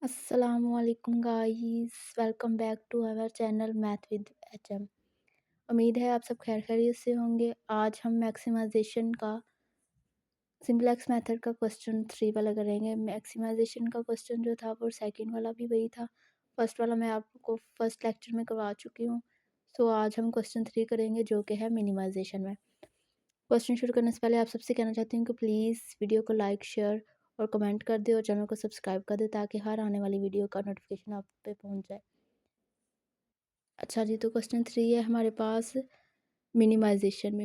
अस्सलामुअलैकुम guys, welcome back to our channel math with HM. उम्मीद है आप सब खैर खैरियत से होंगे। आज हम मैक्सिमाइजेशन का सिंपलेक्स मेथड का क्वेश्चन 3 वाला करेंगे। मैक्सिमाइजेशन का क्वेश्चन जो था वो सेकंड वाला भी वही था। फर्स्ट वाला मैं आपको फर्स्ट लेक्चर में करवा चुकी हूँ। सो आज हम क्वेश्चन 3 करेंगे जो कि है मिनिमाइजेशन में। क्वेश्चन शुरू करने से पहले आप सबसे कहना चाहती हूँ कि प्लीज़ वीडियो को लाइक, शेयर और कमेंट कर दे और चैनल को सब्सक्राइब कर दे ताकि हर आने वाली वीडियो का नोटिफिकेशन आप पे पहुँच जाए। अच्छा जी, तो क्वेश्चन 3 है हमारे पास मिनिमाइजेशन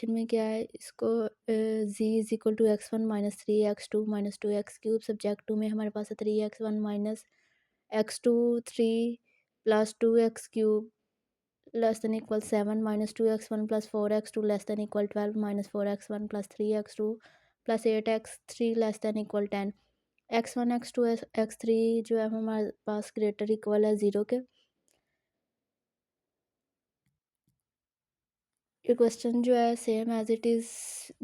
में क्या है, इसको Z is equal to x1 minus 3x2 minus 2x³ subject 2 में हमारे पास है 3x1 minus x2 3 plus 2x³ less than equal 7 minus 2x1 plus 4x2 less than equal 12 minus 4x1 plus 3x2 plus 8x3 less than equal 10। x1 x2 x3 जो है हमारे पास greater equal है 0 के। ये क्वेश्चन जो है सेम एज इट इज़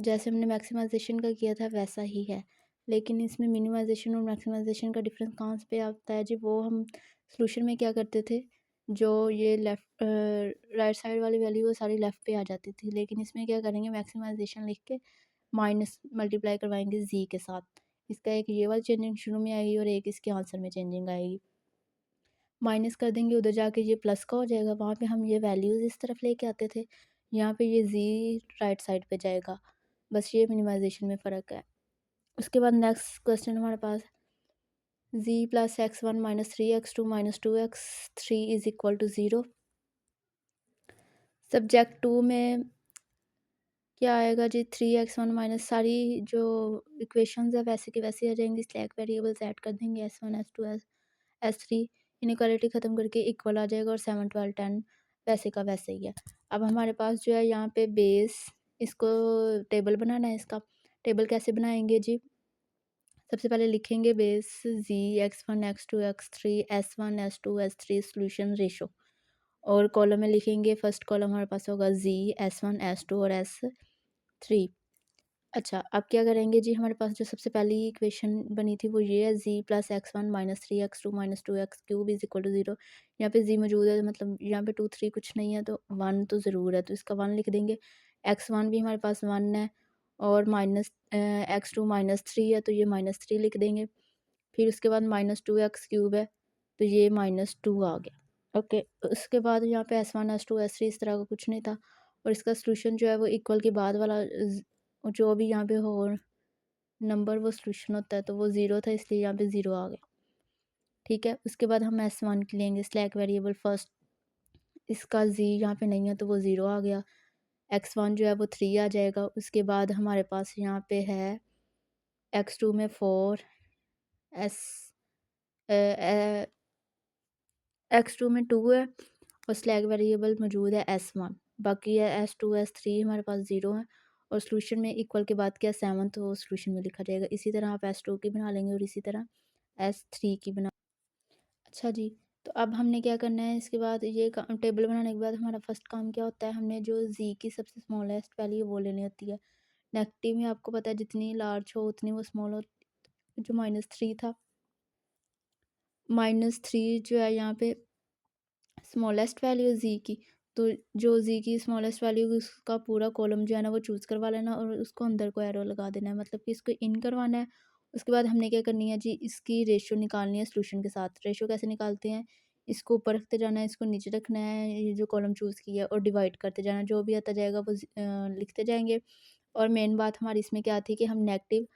जैसे हमने मैक्सिमाइजेशन का किया था वैसा ही है, लेकिन इसमें मिनिमाइजेशन और मैक्सिमाइजेशन का डिफरेंस कहाँ पे आता है जी, वो हम सोल्यूशन में क्या करते थे, जो ये लेफ़्ट राइट साइड वाली वैल्यू वो सारी लेफ़्ट पे आ जाती थी, लेकिन इसमें क्या करेंगे मैक्सिमाइजेशन लिख के माइनस मल्टीप्लाई करवाएंगे जी के साथ। इसका एक ये वाली चेंजिंग शुरू में आएगी और एक इसके आंसर में चेंजिंग आएगी। माइनस कर देंगे उधर जाके ये प्लस का हो जाएगा, वहाँ पे हम ये वैल्यूज़ इस तरफ लेके आते थे, यहाँ पे ये जी राइट साइड पे जाएगा। बस ये मिनिमाइजेशन में फ़र्क है। उसके बाद नेक्स्ट क्वेश्चन हमारे पास Z plus x1 minus 3x2 minus 2x3 is equal to 0। Subject 2 में क्या आएगा जी, 3x1 माइनस सारी जो इक्वेशंस है वैसे की वैसे आ जाएंगी, स्लैक वेरिएबल्स ऐड कर देंगे s1 s2 s3, इनइक्वालिटी ख़त्म करके इक्वल आ जाएगा और 7 12 10 वैसे का वैसे ही है। अब हमारे पास जो है यहाँ पे बेस, इसको टेबल बनाना है। इसका टेबल कैसे बनाएंगे जी, सबसे पहले लिखेंगे बेस जी x1 x2 x3 s1 s2 s3 solution ratio, और कॉलम में लिखेंगे फर्स्ट कॉलम हमारे पास होगा जी s1 s2 और s3। अच्छा, अब क्या करेंगे जी, हमारे पास जो सबसे पहली इक्वेशन बनी थी वो ये है, Z plus x1 minus 3x2 minus 2x³ is equal to 0। यहाँ पे जी मौजूद है, मतलब यहाँ पे 2 3 कुछ नहीं है तो 1 तो ज़रूर है, तो इसका 1 लिख देंगे। x1 भी हमारे पास 1 है और माइनस x2 माइनस 3 है तो ये माइनस 3 लिख देंगे। फिर उसके बाद माइनस 2x³ है तो ये माइनस 2 आ गया। ओके, उसके बाद यहाँ पे s1 s2 s3 इस तरह का कुछ नहीं था, और इसका सोल्यूशन जो है वो इक्वल के बाद वाला जो भी यहाँ पे हो नंबर वो सोल्यूशन होता है तो वो 0 था, इसलिए यहाँ पे 0 आ गया। ठीक है, उसके बाद हम s1 की लेंगे स्लैक वेरिएबल फर्स्ट, इसका जी यहाँ पे नहीं है तो वो 0 आ गया। x1 जो है वो 3 आ जाएगा। उसके बाद हमारे पास यहाँ पे है x2 में 4 s x2 में 2 है और स्लैग वेरिएबल मौजूद है s1, बाकी है s2 s3 हमारे पास 0 है, और सोल्यूशन में इक्वल के बाद क्या 7 तो वो सोल्यूशन में लिखा जाएगा। इसी तरह आप s2 की बना लेंगे और इसी तरह s3 की बना। अच्छा जी, तो अब हमने क्या करना है, इसके बाद ये टेबल बनाने के बाद हमारा फर्स्ट काम क्या होता है, हमने जो जी की सबसे स्मॉलेस्ट वैल्यू वो लेनी होती है। नेगेटिव में आपको पता है जितनी लार्ज हो उतनी वो स्मॉल हो, जो -3 था, -3 जो है यहाँ पे स्मॉलेस्ट वैल्यू है जी की, तो जो जी की स्मॉलेस्ट वैल्यू उसका पूरा कॉलम जो है ना वो चूज़ करवा लेना और उसको अंदर को एरो लगा देना है, मतलब कि इसको इन करवाना है। उसके बाद हमने क्या करनी है जी, इसकी रेशो निकालनी है सोल्यूशन के साथ। रेशो कैसे निकालते हैं, इसको ऊपर रखते जाना है, इसको नीचे रखना है, ये जो कॉलम चूज़ किया है, और डिवाइड करते जाना है, जो भी आता जाएगा वो लिखते जाएंगे। और मेन बात हमारी इसमें क्या थी कि हम नेगेटिव,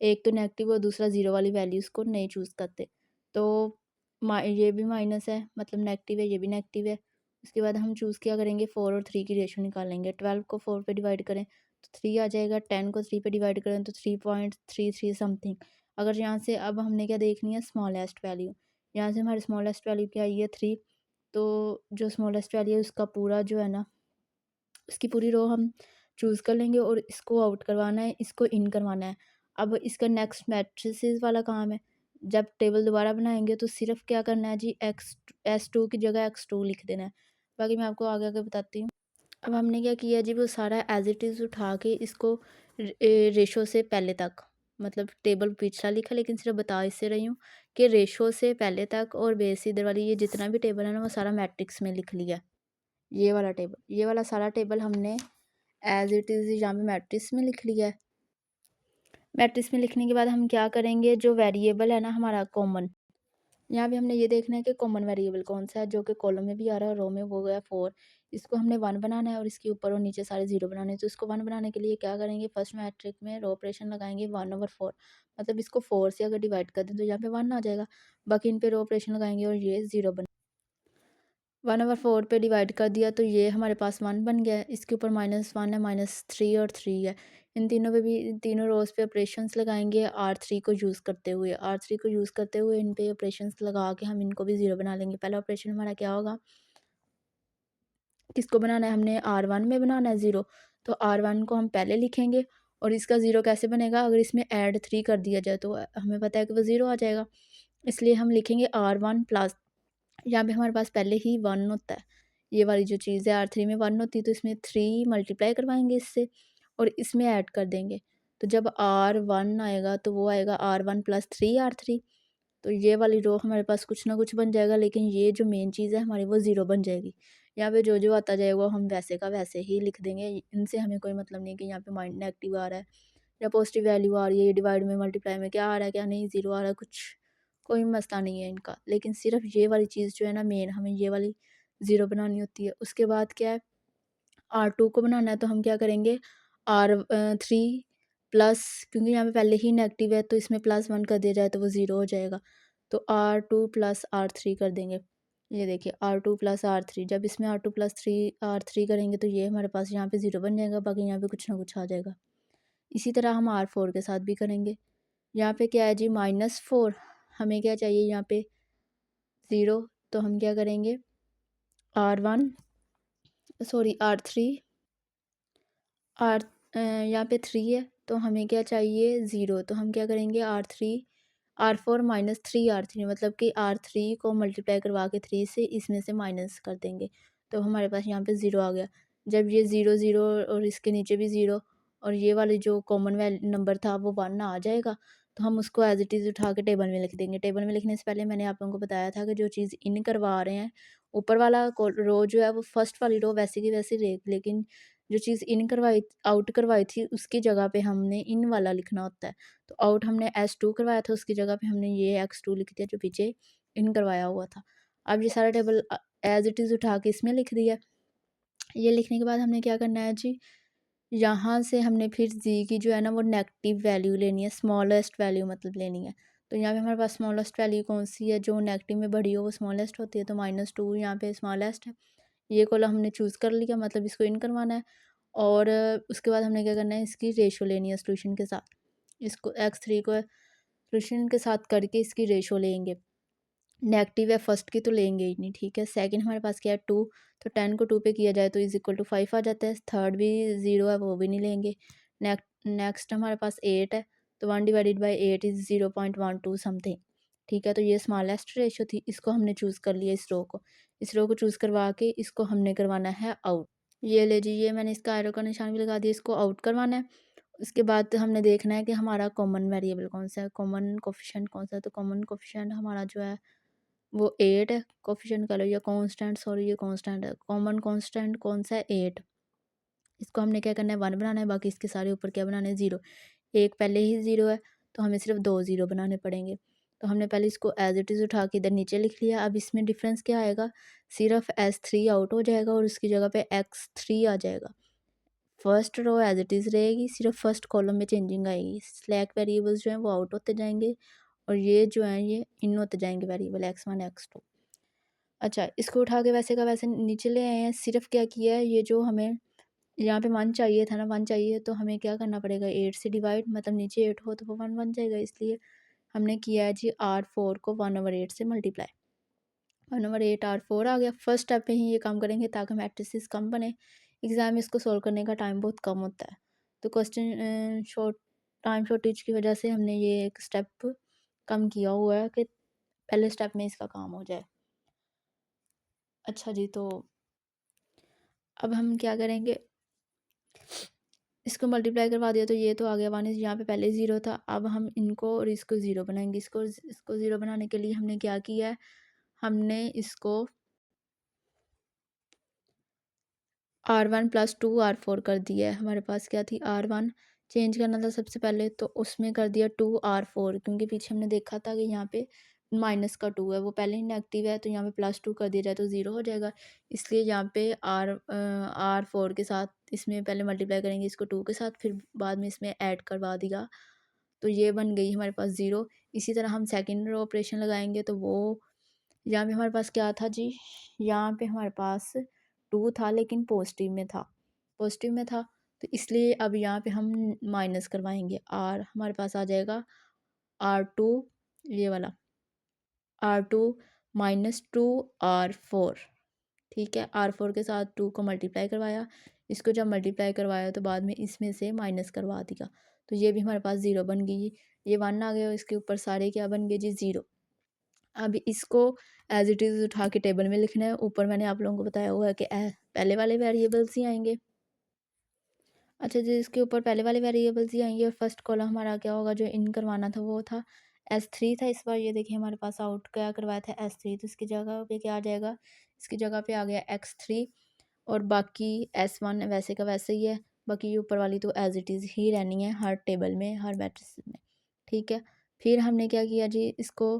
एक तो नेगेटिव और दूसरा ज़ीरो वाली वैल्यूज़ को नहीं चूज़ करते, तो ये भी माइनस है मतलब नेगेटिव है, ये भी नेगेटिव है। उसके बाद हम चूज़ क्या करेंगे, 4 और 3 की रेशो निकालेंगे। 12 को 4 पे डिवाइड करें तो 3 आ जाएगा, 10 को 3 पे डिवाइड करें तो 3.33 समथिंग। अगर यहाँ से अब हमने क्या देखनी है, स्मॉलेस्ट वैल्यू। यहाँ से हमारी स्मॉलेस्ट वैल्यू क्या आई है 3, तो जो स्मॉलेस्ट वैल्यू है उसका पूरा जो है ना, उसकी पूरी रो हम चूज़ कर लेंगे और इसको आउट करवाना है, इसको इन करवाना है। अब इसका नेक्स्ट मैट्रिसेस वाला काम है। जब टेबल दोबारा बनाएंगे तो सिर्फ क्या करना है जी, s2 की जगह x2 लिख देना है। बाकी मैं आपको आगे आगे बताती हूँ। अब हमने क्या किया जी, वो सारा एज इट इज़ उठा के इसको रेशो से पहले तक, मतलब टेबल पिछला लिखा, लेकिन सिर्फ बता इससे रही हूँ कि रेशो से पहले तक और बेस इधर वाली ये जितना भी टेबल है ना वो सारा मैट्रिक्स में लिख लिया। ये वाला टेबल, ये वाला सारा टेबल हमने एज इट इज़ यहाँ पे मैट्रिक्स में लिख लिया है। मैट्रिक्स में लिखने के बाद हम क्या करेंगे, जो वेरिएबल है ना हमारा कॉमन, यहाँ पे हमने ये देखना है कि कॉमन वेरिएबल कौन सा है जो कि कॉलम में भी आ रहा है और रो में, वो गया 4। इसको हमने 1 बनाना है और इसके ऊपर और नीचे सारे 0 बनाने हैं। तो इसको 1 बनाने के लिए क्या करेंगे, फर्स्ट मैट्रिक में रो ऑपरेशन लगाएंगे 1/4, मतलब इसको 4 से अगर डिवाइड कर दें तो यहाँ पे 1 आ जाएगा। बाकी इन पे रो ऑपरेशन लगाएंगे और ये 0 बन 1/4 पे डिवाइड कर दिया तो ये हमारे पास 1 बन गया है। इसके ऊपर -1 है, -3 और 3 है। इन तीनों पे भी, तीनों रोज़ पे ऑपरेशंस लगाएंगे R3 को यूज़ करते हुए। R3 को यूज़ करते हुए इन पे ऑपरेशंस लगा के हम इनको भी 0 बना लेंगे। पहला ऑपरेशन हमारा क्या होगा, किसको बनाना है, हमने R1 में बनाना है 0, तो R1 को हम पहले लिखेंगे और इसका 0 कैसे बनेगा, अगर इसमें ऐड 3 कर दिया जाए तो हमें पता है कि वो 0 आ जाएगा। इसलिए हम लिखेंगे R1 प्लस, यहाँ पे हमारे पास पहले ही 1 होता है। ये वाली जो चीज़ है R3 में 1 होती है, तो इसमें 3 मल्टीप्लाई करवाएँगे इससे और इसमें ऐड कर देंगे। तो जब R1 आएगा तो वो आएगा R1 प्लस 3 R3। तो ये वाली रो हमारे पास कुछ ना कुछ बन जाएगा, लेकिन ये जो मेन चीज़ है हमारी वो 0 बन जाएगी। यहाँ पे जो आता जाएगा हम वैसे का वैसे ही लिख देंगे। इनसे हमें कोई मतलब नहीं कि यहाँ पे माइंड नेगेटिव आ रहा है या पॉजिटिव वैल्यू आ रही है, ये डिवाइड में मल्टीप्लाई में क्या आ रहा है क्या नहीं 0 आ रहा है, कुछ कोई मसला नहीं है इनका। लेकिन सिर्फ ये वाली चीज़ जो है ना मेन, हमें ये वाली 0 बनानी होती है। उसके बाद क्या है, R2 को बनाना है तो हम क्या करेंगे, R3 प्लस, क्योंकि यहाँ पे पहले ही नेगेटिव है तो इसमें +1 कर दिया जाए तो वो 0 हो जाएगा। तो R2 प्लस R3 कर देंगे। ये देखिए R2 प्लस R3, जब इसमें R2 प्लस थ्री R3 करेंगे तो ये हमारे पास यहाँ पे 0 बन जाएगा, बाकी यहाँ पे कुछ ना कुछ आ जाएगा। इसी तरह हम R4 के साथ भी करेंगे। यहाँ पे क्या है जी, -4, हमें क्या चाहिए यहाँ पे 0, तो हम क्या करेंगे, R1 सॉरी R3 यहाँ पे 3 है तो हमें क्या चाहिए 0, तो हम क्या करेंगे R4 -3 R3, मतलब कि R3 को मल्टीप्लाई करवा के 3 से इसमें से माइनस कर देंगे तो हमारे पास यहाँ पे 0 आ गया। जब ये 0 0 और इसके नीचे भी 0 और ये वाले जो कॉमन नंबर था वो 1 आ जाएगा, तो हम उसको एज इट इज़ उठा के टेबल में लिख देंगे। टेबल में लिखने से पहले मैंने आप लोगों को बताया था कि जो चीज़ इन करवा रहे हैं, ऊपर वाला रो जो है वो फर्स्ट वाली रो वैसे की वैसी रहे, लेकिन जो चीज़ इन करवाई आउट करवाई थी उसकी जगह पे हमने इन वाला लिखना होता है। तो आउट हमने S2 करवाया था, उसकी जगह पे हमने ये X2 लिख दिया जो पीछे इन करवाया हुआ था। अब ये सारा टेबल एज़ इट इज़ उठा के इसमें लिख दिया। ये लिखने के बाद हमने क्या करना है जी, यहाँ से हमने फिर जी की जो है ना वो नेगेटिव वैल्यू लेनी है, स्मॉलेस्ट वैल्यू मतलब लेनी है। तो यहाँ पे हमारे पास स्मॉलेस्ट वैल्यू कौन सी है, जो नेगेटिव में बड़ी हो वो स्मॉलेस्ट होती है, तो -2 यहाँ पे स्मॉलेस्ट है। ये कॉलम हमने चूज़ कर लिया, मतलब इसको इन करवाना है। और उसके बाद हमने क्या करना है, इसकी रेशो लेनी है सॉल्यूशन के साथ। इसको x3 को सॉल्यूशन के साथ करके इसकी रेशो लेंगे। नेगेटिव है फर्स्ट की तो लेंगे ही नहीं, ठीक है। सेकंड हमारे पास क्या है 2, तो 10 को 2 पे किया जाए तो =5 आ जाता है। थर्ड भी 0 है, वो भी नहीं लेंगे। नेक्स्ट हमारे पास 8 है, तो 1/8 इज़ 0.12 समथिंग, ठीक है। तो ये स्मॉलेस्ट रेशो थी, इसको हमने चूज़ कर लिया, इस रो को चूज़ करवा के इसको हमने करवाना है आउट। ये ले जी, ये मैंने इसका एरो का निशान भी लगा दिया, इसको आउट करवाना है। उसके बाद हमने देखना है कि हमारा कॉमन वेरिएबल कौन सा है, कॉमन कोएफ़िशिएंट कौन सा है। तो कॉमन कोएफ़िशिएंट हमारा जो है वो 8 है। कोएफ़िशिएंट कह लो या कांस्टेंट, सॉरी ये कांस्टेंट है। कॉमन कांस्टेंट कौन सा है, 8। इसको हमने क्या करना है 1 बनाना है, बाकी इसके सारे ऊपर क्या बनाना है 0। एक पहले ही 0 है तो हमें सिर्फ 2 0 बनाने पड़ेंगे। तो हमने पहले इसको एज़ इट इज़ उठा के इधर नीचे लिख लिया। अब इसमें डिफरेंस क्या आएगा, सिर्फ S3 आउट हो जाएगा और उसकी जगह पे X3 आ जाएगा। First row as it is रहेगी, सिर्फ फर्स्ट कॉलम में चेंजिंग आएगी। स्लैक वेरिएबल्स जो हैं वो आउट होते जाएंगे और ये जो हैं ये इन होते जाएंगे वेरिएबल x1 x2। अच्छा, इसको उठा के वैसे का वैसे नीचे ले आए हैं। सिर्फ क्या किया है, ये जो हमें यहाँ पे 1 चाहिए था ना, 1 चाहिए तो हमें क्या करना पड़ेगा, 8 से डिवाइड, मतलब नीचे 8 हो तो वो 1 बन जाएगा। इसलिए हमने किया है जी R4 को 1/8 से मल्टीप्लाई। 1/8 R4 आ गया। फर्स्ट स्टेप में ही ये काम करेंगे ताकि मैट्रिसेस कम बने। एग्ज़ाम में इसको सॉल्व करने का टाइम बहुत कम होता है। तो क्वेश्चन टाइम शॉर्टेज की वजह से हमने ये एक स्टेप कम किया हुआ है कि पहले स्टेप में इसका काम हो जाए। अच्छा जी, तो अब हम क्या करेंगे, इसको मल्टीप्लाई करवा दिया तो ये तो आ गया 1, यहाँ पे पहले 0 था। अब हम इनको और इसको 0 बनाएंगे। इसको 0 बनाने के लिए हमने क्या किया है, हमने इसको R1 + 2 R4 कर दिया है। हमारे पास क्या थी, R1 चेंज करना था सबसे पहले, तो उसमें कर दिया 2 R4, क्योंकि पीछे हमने देखा था कि यहाँ पे माइनस का 2 है, वो पहले ही नेगेटिव है, तो यहाँ पे +2 कर दिया जाए तो 0 हो जाएगा। इसलिए यहाँ पे R4 के साथ इसमें पहले मल्टीप्लाई करेंगे इसको 2 के साथ, फिर बाद में इसमें ऐड करवा दिया, तो ये बन गई हमारे पास 0। इसी तरह हम सेकेंड ऑपरेशन लगाएंगे, तो वो यहाँ पे हमारे पास क्या था जी, यहाँ पे हमारे पास 2 था लेकिन पॉजिटिव में था, तो इसलिए अब यहाँ पे हम माइनस करवाएंगे। हमारे पास आ जाएगा R2, ये वाला R2 - 2 R4, ठीक है। R4 के साथ 2 को मल्टीप्लाई करवाया, इसको जब मल्टीप्लाई करवाया तो बाद में इसमें से माइनस करवा दिया, तो ये भी हमारे पास 0 बन गई। ये 1 आ गया और इसके ऊपर सारे क्या बन गए जी, 0। अब इसको एज इट इज़ उठा के टेबल में लिखना है। ऊपर मैंने आप लोगों को बताया हुआ है कि पहले वाले वेरिएबल्स ही आएंगे। अच्छा जी, इसके ऊपर पहले वाले वेरिएबल्स ही आएंगे और फर्स्ट कॉलम हमारा क्या होगा, जो इन करवाना था वो था S3 था। इस बार ये देखिए हमारे पास आउट क्या करवाया था, S3, तो इसकी जगह पे क्या आ जाएगा, इसकी जगह पे आ गया X3, और बाकी S1 वैसे का वैसे ही है। बाकी ये ऊपर वाली तो एज इट इज़ ही रहनी है हर टेबल में, हर मैट्रिक्स में, ठीक है। फिर हमने क्या किया जी, इसको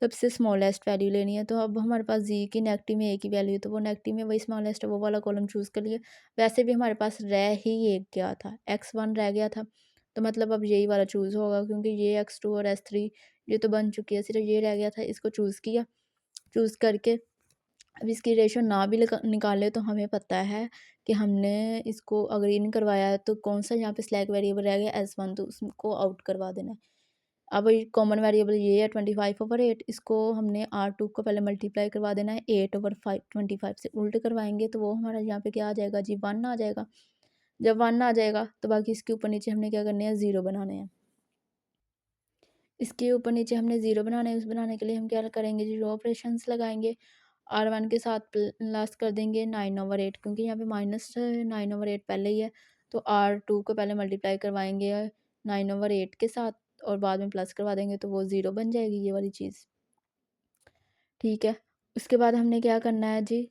सबसे स्मॉलेस्ट वैल्यू लेनी है, तो अब हमारे पास जी की नेगेटिव में एक ही वैल्यू है, तो वो नेगेटिव में वही स्मॉलेस्ट है, वो वाला कॉलम चूज़ कर लिया। वैसे भी हमारे पास रह ही एक गया था, X1 रह गया था, तो मतलब अब यही वाला चूज़ होगा, क्योंकि ये X2 और S3 ये तो बन चुकी है, सिर्फ ये रह गया था, इसको चूज़ किया। चूज़ करके अब इसकी रेशो ना भी निकाले तो हमें पता है कि हमने इसको अगर इन करवाया है तो कौन सा यहाँ पे स्लैक वेरिएबल रह गया, S1, तो उसको आउट करवा देना है। अब ये कॉमन वेरिएबल ये है 25/8, इसको हमने R2 को पहले मल्टीप्लाई करवा देना है 8/5, 25 से उल्ट करवाएंगे, तो वो हमारा यहाँ पे क्या आ जाएगा जी, 1 आ जाएगा। जब 1 आ जाएगा तो बाकी इसके ऊपर नीचे हमने क्या करने हैं, 0 बनाने हैं। इसके ऊपर नीचे हमने 0 बनाने हैं, उस बनाने के लिए हम क्या करेंगे जी, रो ऑपरेशंस लगाएंगे। R1 के साथ प्लस कर देंगे 9/8, क्योंकि यहाँ पे -9/8 पहले ही है, तो R2 को पहले मल्टीप्लाई करवाएंगे 9/8 के साथ और बाद में प्लस करवा देंगे, तो वो 0 बन जाएगी ये वाली चीज़, ठीक है। उसके बाद हमने क्या करना है जी,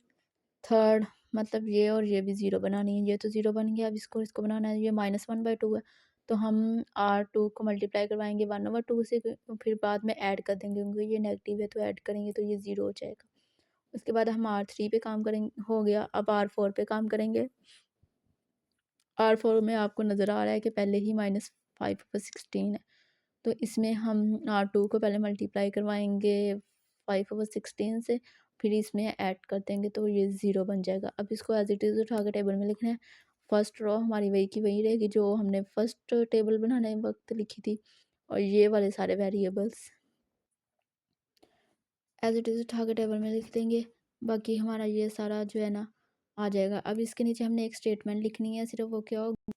थर्ड, मतलब ये और ये भी 0 बनानी है। ये तो 0 बन गया, अब इसको बनाना है, ये -1/2 है, तो हम R2 को मल्टीप्लाई करवाएंगे 1/2 से, फिर बाद में ऐड कर देंगे, क्योंकि ये नेगेटिव है तो ऐड करेंगे तो ये 0 हो जाएगा। उसके बाद हम R3 पे काम करेंगे, हो गया। अब R4 पे काम करेंगे। R4 में आपको नज़र आ रहा है कि पहले ही -5/16 है, तो इसमें हम R2 को पहले मल्टीप्लाई करवाएंगे 5/16 से, फिर इसमें ऐड कर देंगे तो ये 0 बन जाएगा। अब इसको एज इट इज़ उठा के टेबल में लिखना है। फर्स्ट रो हमारी वही की वही रहेगी जो हमने फर्स्ट टेबल बनाने वक्त लिखी थी, और ये वाले सारे वेरिएबल्स एज इट इज़ उठा के टेबल में लिख देंगे। बाकी हमारा ये सारा जो है ना आ जाएगा। अब इसके नीचे हमने एक स्टेटमेंट लिखनी है, सिर्फ वो क्या होगा,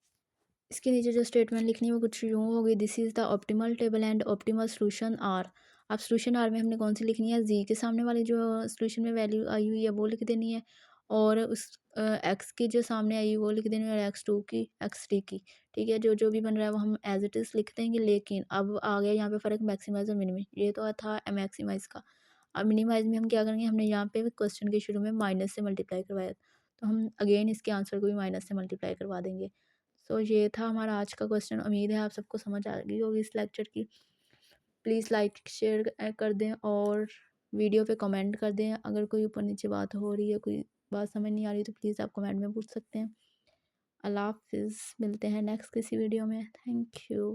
इसके नीचे जो स्टेटमेंट लिखनी है वो कुछ यूँ होगी, this is the optimal table and optimal solution are. अब सोल्यूशन आर में हमने कौन सी लिखनी है, जी के सामने वाली जो सोल्यूशन में वैल्यू आई हुई है वो लिख देनी है, और उस एक्स की जो सामने आई वो लिख देनी है, और X2 की, X3 की, ठीक है। जो जो भी बन रहा है वो हम एज इट इज़ लिख देंगे। लेकिन अब आ गया यहाँ पे फ़र्क मैक्सिमाइज़ और मिनिमाइज़, ये तो था मैक्सिमाइज़ का। अब मिनिमाइज़ में हम क्या करेंगे, हमने यहाँ पे क्वेश्चन के शुरू में माइनस से मल्टीप्लाई करवाया, तो हम अगेन इसके आंसर को भी माइनस से मल्टीप्लाई करवा देंगे। सो ये था हमारा आज का क्वेश्चन। उम्मीद है आप सबको समझ आ गई होगी इस लेक्चर की। प्लीज़ लाइक शेयर कर दें और वीडियो पे कमेंट कर दें। अगर कोई ऊपर नीचे बात हो रही है, कोई बात समझ नहीं आ रही, तो प्लीज़ आप कमेंट में पूछ सकते हैं। अल्लाह हाफ़िज़, मिलते हैं नेक्स्ट किसी वीडियो में। Thank you.